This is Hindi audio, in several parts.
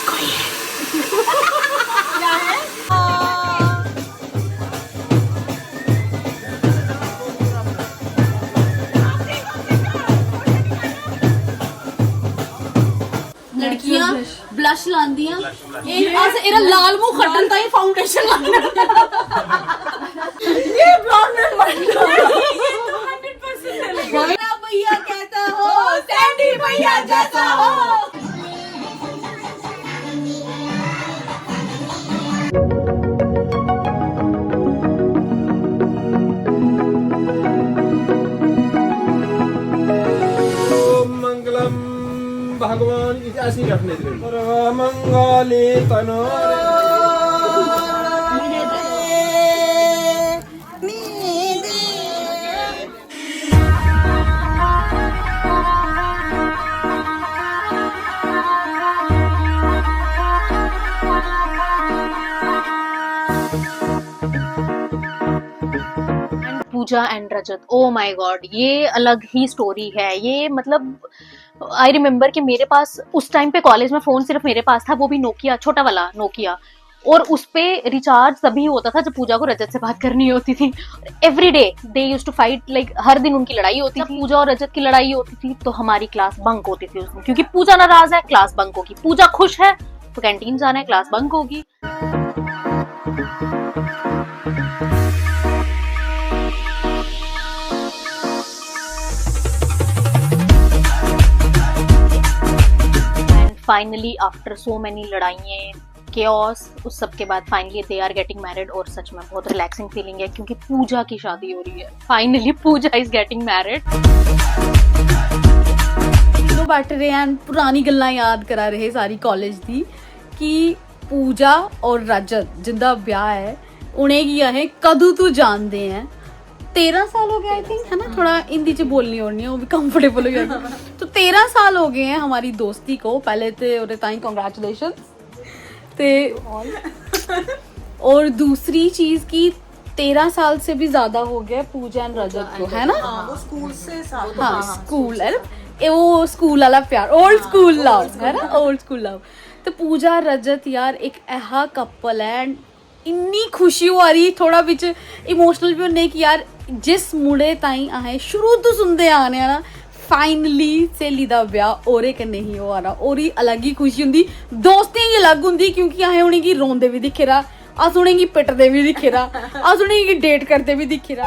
कोई है क्या है? लड़कियां ब्लश लांदियां एरा लाल मुंह खट्टन ताई फाउंडेशन लाना ये ब्लॉग में मत लो ये तो 100% चलेगा भैया कहता हो सैंडी भैया जैसा हो। भगवान की ऐसी रखने दे मंगले तनो Pooja and Rajat, oh my God, ये अलग ही स्टोरी है। ये मतलब आई रिमेम्बर कि मेरे पास उस टाइम पे कॉलेज में फोन सिर्फ मेरे पास था, वो भी नोकिया, छोटा वाला नोकिया, और उस पे रिचार्ज तभी होता था जब पूजा को रजत से बात करनी होती थी। Every day they used to fight, like हर दिन उनकी लड़ाई होती थी। पूजा और रजत की लड़ाई होती थी तो हमारी क्लास बंक होती थी उस दिन, क्योंकि पूजा नाराज है क्लास बंक होगी, पूजा खुश है तो कैंटीन जाना है क्लास बंक होगी। फाइनली आफ्टर सो मेनी लड़ाइयाँ, chaos, उस सब के बाद finally they are getting married, और सच में बहुत रिलैक्सिंग फीलिंग है क्योंकि पूजा की शादी हो रही है। Finally Puja is getting married. तो बैठ रहे हैं पुरानी गल्लां याद करा रहे सारी कॉलेज दी कि पूजा और रजत जिंदा ब्याह है उन्हें की है कदू तू जानते हैं 13 साल हो गए आई थिंक, है ना, थोड़ा हिंदी च बोलनी होनी है वो भी कंफर्टेबल हो जाएगा। तो 13 साल हो गए हैं हमारी दोस्ती को, पहले तो और ताई कांग्रेचुलेशन ते और दूसरी चीज की 13 साल से भी ज्यादा हो गया पूजा एंड रजत को, है ना। वो स्कूल से साथ, हाँ स्कूल है ना, वो स्कूल वाला प्यार, ओल्ड स्कूल लव है ना, ओल्ड स्कूल लव। तो पूजा रजत यार एक ऐसा कपल है, इन्नी खुशी हो रही, थोड़ा बिच इमोशनल भी होने की यार, जिस मुड़े ताई अहें शुरू तो सुनते आने ना फाइनली सहेली दा ब्याह ओरे कन्नै ही हो रहा, ओरी अलग ही खुशी हुंदी, दोस्ती ही अलग हुंदी क्योंकि अहें उनें गी रोंदे भी दिखे रा, अस उनें गी पिटदे भी दिखे रा, अस उनें गी डेट करदे भी दिखे रा।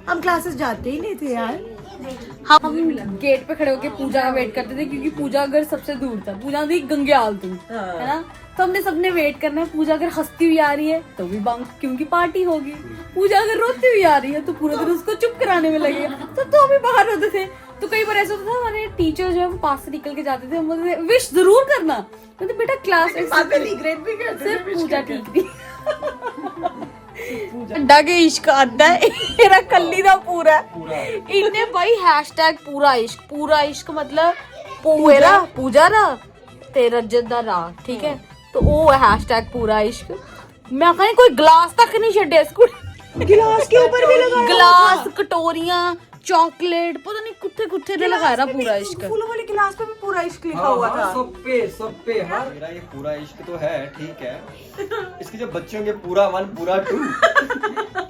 हम क्लासेस जाते ही नहीं थे यार। हम गेट पे खड़े होके पूजा का वेट करते थे क्योंकि पूजा घर सबसे दूर था, पूजा थी गंग्याल थी, है ना। तो हमने सबने वेट करना है, पूजा अगर हंसती हुई आ रही है तो भी बंक क्योंकि पार्टी होगी, पूजा अगर रोती हुई आ रही है तो पूरा दिन उसको चुप कराने में लगेगा, तो भी बाहर होते थे। तो कई बार ऐसा होता था हमारे टीचर जो है वो पास से निकल के जाते थे, हम बोलते थे विश जरूर करना, तो बेटा क्लास सिर्फ पूजा ठीक थी। डा के इश्क आदा है मेरा कल्ली दा पूरा इन्ने भाई हैशटैग पूरा इश्क मतलब पूरा पूजा रा ते रजत दा रा, ठीक है, तो वो हैशटैग पूरा इश्क। मैं आखा कोई गिलास तक नहीं छड्या स्कूल, गिलास के ऊपर भी लगाया, गिलास कटोरियां चॉकलेट पता नहीं कुत्ते कुत्ते ने लगाया रहा पूरा इश्क, फूलों वाले गिलास पे भी पूरा इश्क लिखा हुआ था। सब पे हाँ मेरा ये पूरा इश्क तो है, ठीक है, इसके जो बच्चे होंगे पूरा 1 पूरा 2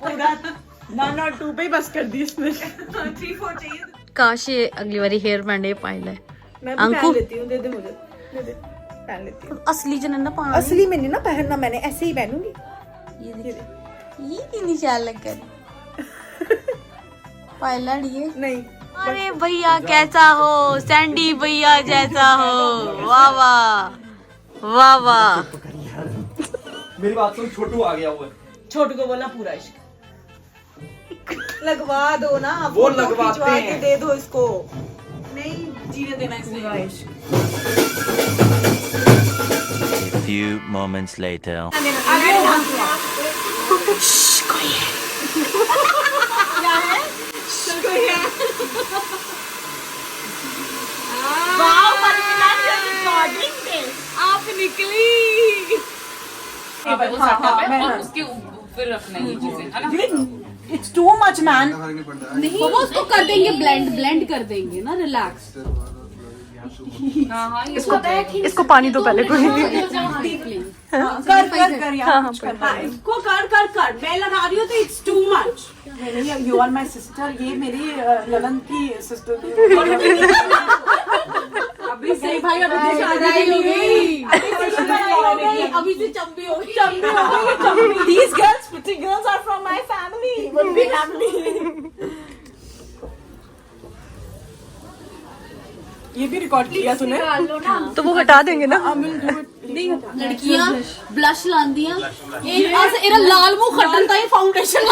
पूरा 1 और 2 पे बस कर दी इसने। 3 4 चाहिए। काश ये अगली बारी हेयर बैंड ये पाई ले। मैं भी पहन लेती हूँ, दे दे मुझे, दे दे, पहन लेती हूँ। असली जन ना पा असली में नहीं ना पहनना, मैंने ऐसे ही पहनूंगी। ये कितनी चाल लग कर पायला लिए नहीं। अरे भैया कैसा हो, सैंडी भैया जैसा हो, वाह वाह वाह वाह। मेरी बात सुन, छोटू आ गया हुआ है। छोटू को बोलना पूरा इश्क लगवा दो ना, वो लगवाते हैं, दे दो इसको, नहीं जीने देना इसको पूरा इश्क। A few moments later. कोई है क्या है? कोई है। वाह, आप निकली। वो सेटअप है और उसके फिर रखना है ये चीजें, है ना? It's too much, man. नहीं वो उसको कर देंगे, ब्लेंड कर देंगे ना, रिलैक्स। हाँ ये इसको पानी दो पहले कोई कर यार, इसको कर मैं लगा रही हूँ तो it's too much. You are my sister, ये मेरी ललन की सिस्टर। अभी सही भाई, अभी शादी हो गई, अभी से चंबी हो गई। These girls, pretty girls are from my family, one big family. ये भी रिकॉर्ड किया तूने? तो वो हटा देंगे ना। लड़कियां ब्लश लांदियां, एरा लाल मुंह खट्टन ताई फाउंडेशन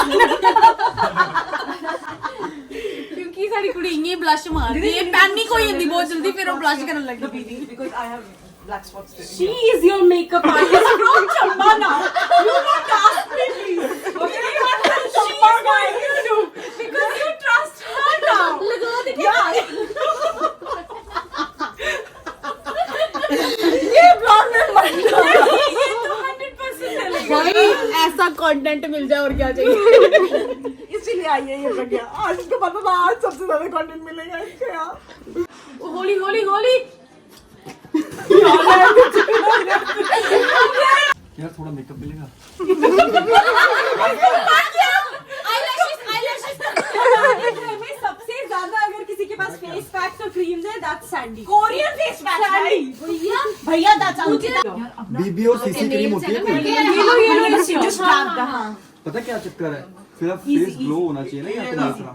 क्योंकि साडी कुड़ी इयां ब्लश मारदी है, पैनिक हो जांदी बहुत जल्दी, फिर वो ब्लश करन लगदी। Because I have black spots too. She is your makeup artist from Chamba now. You don't ask me, please. Okay, you are from Chamba, guys. You do because you trust her now. लगा दे क्या ये ब्लॉग में मत डालो। ये तो 100% चलेगा। भाई ऐसा कंटेंट मिल जाए और क्या चाहिए। इसीलिए आई है ये प्रज्ञा। आज इसको पता था आज सबसे ज्यादा कंटेंट मिलेगा इसके यहाँ। होली होली होली यार थोड़ा मेकअप मिलेगा। सबसे ज्यादा अगर किसी के पास फेस पैक्स और क्रीम्स है, that's Sandy. Korean face packs भैया दैट्स बीबी और सीसी क्रीम होती है कोई? ये जस्ट पता क्या चक्कर है, सिर्फ फेस ग्लो होना चाहिए ना यार तुम्हारा।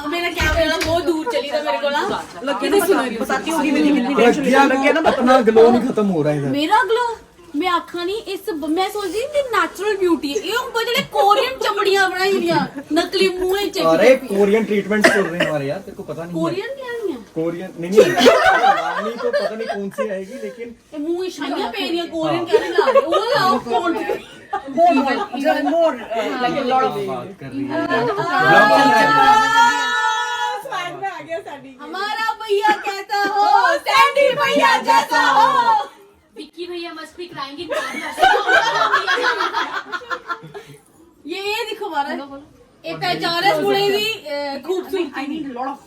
मेरा कैमरा बहुत दूर चली था मेरे को ना, लगे नहीं सुन रही, बताती होगी मेरी कितनी टेंशन लगे ना। अपना ग्लो नहीं खत्म हो रहा है इधर। मेरा ग्लो मैं आखा नहीं, इस मैं सोच रही थी नेचुरल ब्यूटी है ये, उनको जेडे कोरियन चमड़ियां बनाई दियां नकली मुंह च। अरे कोरियन ट्रीटमेंट चल रहे हैं हमारे यार, तेरे को पता नहीं है? कोरियन क्या नहीं है, कोरियन नहीं रानी तो पता नहीं कौन सी आएगी, लेकिन ये मुंह छाइयां पे रही कोरियन क्या नहीं ला रहे, वो लाओ कौन more like a lot of बात कर रही है। ब्लॉग चल रहा है। स्वाग में आ गया सैंडी। हमारा भैया कहता हो सैंडी भैया जैसा हो, विक्की भैया मस्त भी कराएंगे। ये दिखो हमारा ये पहचान है मुड़े दी खूबसूरती। I need a lot of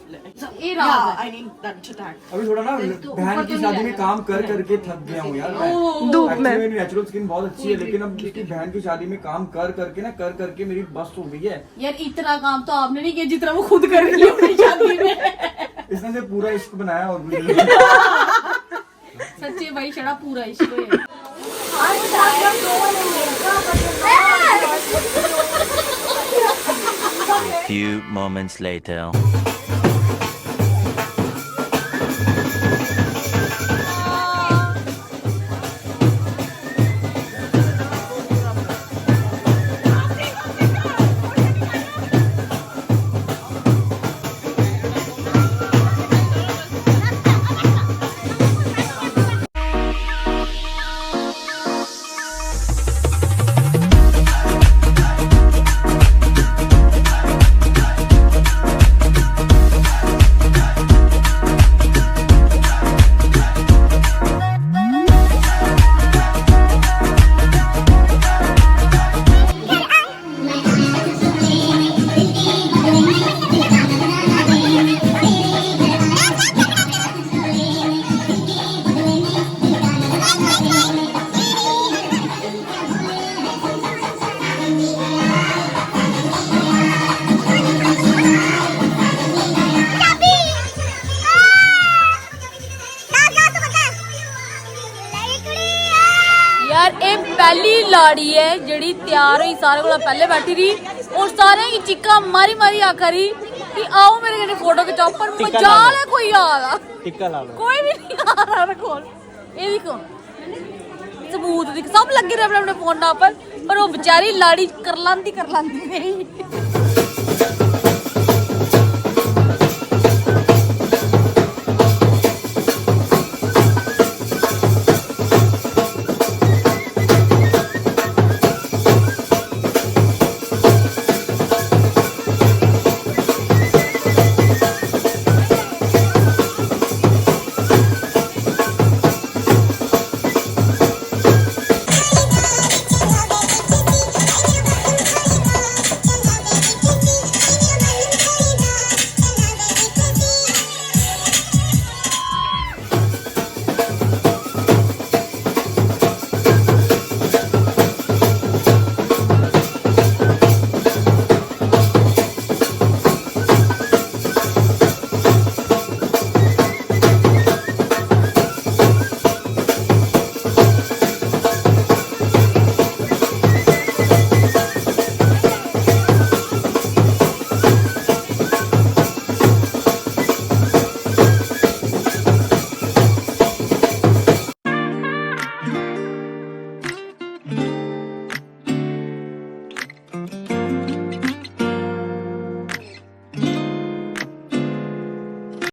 ये राज है। I need that tag. अभी थोड़ा ना बहन की शादी में काम कर करके थक गया हूँ यार मैं। धूप में। मेरी नेचुरल स्किन बहुत अच्छी है, लेकिन अब इसकी बहन की शादी में काम कर करके मेरी बस हो गई है। यार इतना काम तो आपने नहीं किया जितना वो खुद कर रही है अपनी शादी में। इसने से पूरा इश्क बनाया और कुछ नहीं। सच्चे भाई शड़ा पूरा इश्क है। Few moments later. पहली लाड़ी है जड़ी तैयार हुई सारे को पहले बैठी रही और सारे की चिक्का मारी मारी आखा रही कि आओ मेरे कने फोटो खिंचाओ, पर मजाल है कोई आ रहा, कोई भी नहीं आ रहा कोल। ये देखो सबूत दिख, सब लगे रहे अपने अपने फोन पर वो बेचारी लाड़ी कर लांदी नहीं।